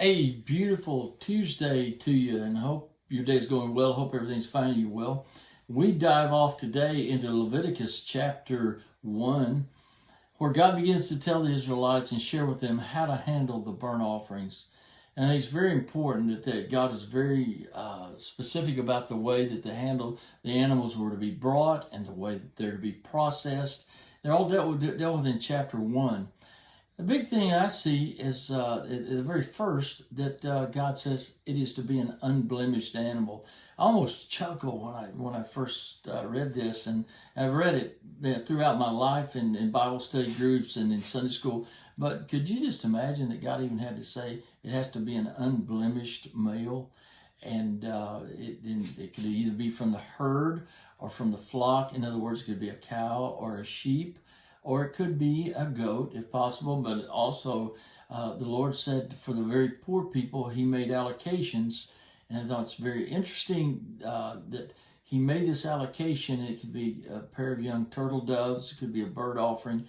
A beautiful Tuesday to you, and hope your day's going well. Hope everything's finding you well. We dive off today into Leviticus chapter 1, where God begins to tell the Israelites and share with them how to handle the burnt offerings. And I think it's very important that God is very specific about the way that the animals were to be brought and the way that they're to be processed. They're all dealt with in chapter 1. The big thing I see is at the very first that God says it is to be an unblemished animal. I almost chuckled when I first read this, and I've read it throughout my life in Bible study groups and in Sunday school. But could you just imagine that God even had to say it has to be an unblemished male? And it could either be from the herd or from the flock. In other words, it could be a cow or a sheep, or it could be a goat if possible. But also, the Lord said for the very poor people, He made allocations. And I thought it's very interesting that He made this allocation. It could be a pair of young turtle doves, it could be a bird offering,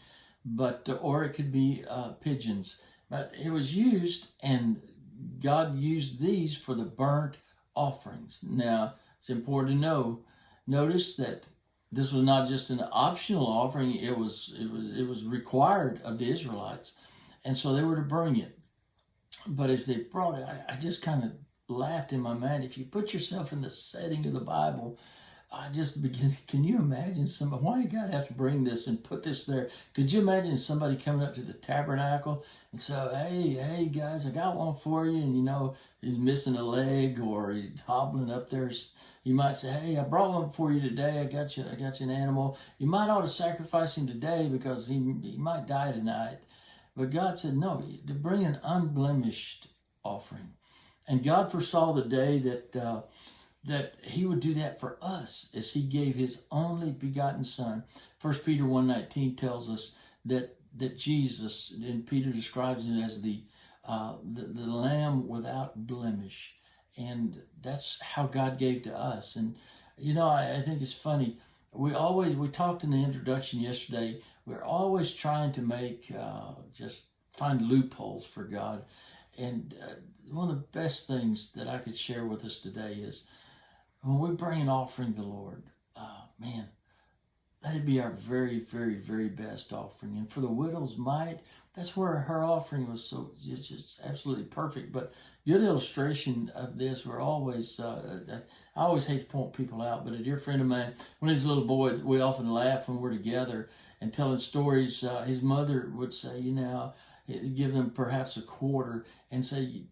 or it could be pigeons. But it was used, and God used these for the burnt offerings. Now, it's important to notice that this was not just an optional offering; it was required of the Israelites, and so they were to bring it. But as they brought it, I just kind of laughed in my mind. If you put yourself in the setting of the Bible, I just begin. Can you imagine somebody? Why did God have to bring this and put this there? Could you imagine somebody coming up to the tabernacle and say, "Hey, guys, I got one for you," and he's missing a leg or he's hobbling up there. You might say, "Hey, I brought one for you today. I got you an animal. You might ought to sacrifice him today because he might die tonight." But God said, "No, to bring an unblemished offering." And God foresaw the day that He would do that for us as He gave His only begotten Son. 1 Peter 1:19 tells us that Jesus, and Peter describes it as the Lamb without blemish. And that's how God gave to us. And I think it's funny. We talked in the introduction yesterday. We're always trying to make just find loopholes for God. And one of the best things that I could share with us today is when we bring an offering to the Lord, man, that'd be our very, very, very best offering. And for the widow's mite, that's where her offering was just absolutely perfect. But good illustration of this, I always hate to point people out, but a dear friend of mine, when he was a little boy, we often laugh when we're together and telling stories. His mother would say, give them perhaps a quarter and say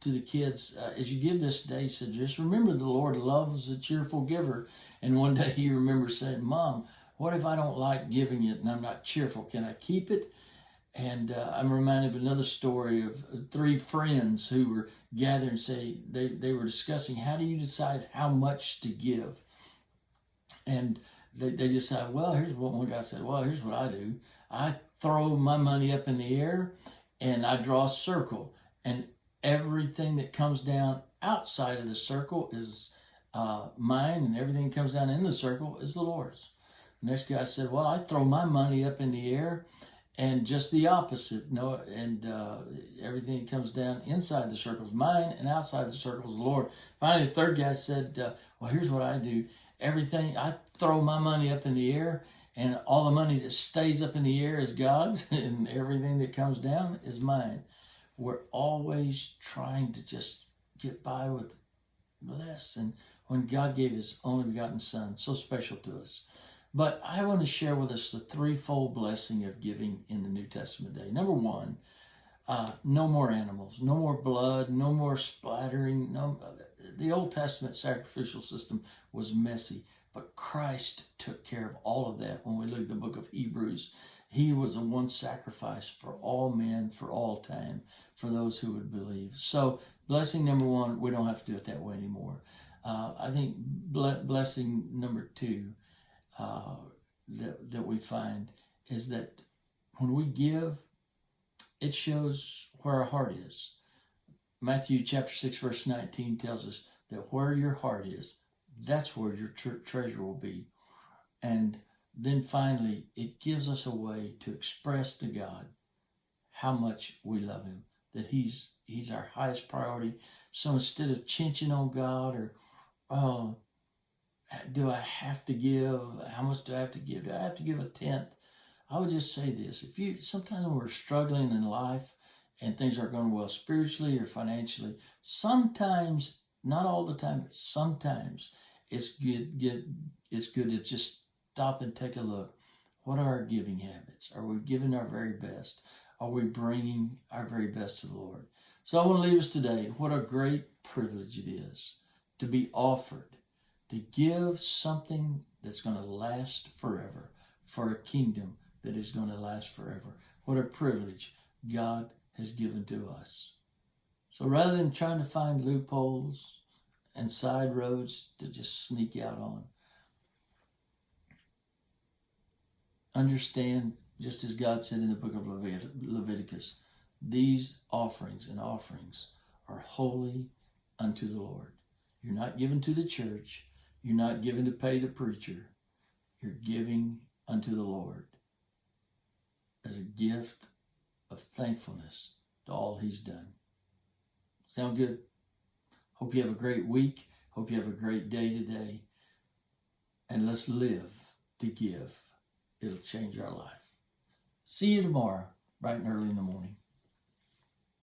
to the kids, as you give this day, said, just remember the Lord loves a cheerful giver. And one day he remembers saying, "Mom, what if I don't like giving it and I'm not cheerful? Can I keep it?" And I'm reminded of another story of three friends who were gathered and they were discussing, how do you decide how much to give? And they decided, well, here's what one guy said, well, here's what I do. I throw my money up in the air and I draw a circle. And everything that comes down outside of the circle is mine, and everything that comes down in the circle is the Lord's. The next guy said, well, I throw my money up in the air and just the opposite. Everything that comes down inside the circle is mine, and outside the circle is the Lord. Finally, the third guy said, well, here's what I do. I throw my money up in the air, and all the money that stays up in the air is God's, and everything that comes down is mine. We're always trying to just get by with less. And when God gave His only begotten Son, so special to us. But I want to share with us the threefold blessing of giving in the New Testament day. Number one, no more animals, no more blood, no more splattering. The Old Testament sacrificial system was messy, but Christ took care of all of that. When we look at the book of Hebrews, He was the one sacrifice for all men, for all time, for those who would believe. So blessing number one, we don't have to do it that way anymore. I think blessing number two that we find is that when we give, it shows where our heart is. Matthew chapter 6 verse 19 tells us that where your heart is, that's where your treasure will be. And then finally, it gives us a way to express to God how much we love Him. that He's our highest priority. So instead of chinching on God or, oh, do I have to give? How much do I have to give? Do I have to give a tenth? I would just say this: sometimes when we're struggling in life and things aren't going well spiritually or financially, sometimes, not all the time, but sometimes it's good to just stop and take a look. What are our giving habits? Are we giving our very best? Are we bringing our very best to the Lord? So I want to leave us today. What a great privilege it is to be offered to give something that's going to last forever for a kingdom that is going to last forever. What a privilege God has given to us. So rather than trying to find loopholes and side roads to just sneak out on, understand, just as God said in the book of Leviticus, these offerings are holy unto the Lord. You're not given to the church. You're not given to pay the preacher. You're giving unto the Lord as a gift of thankfulness to all He's done. Sound good? Hope you have a great week. Hope you have a great day today. And let's live to give. It'll change our life. See you tomorrow, bright and early in the morning.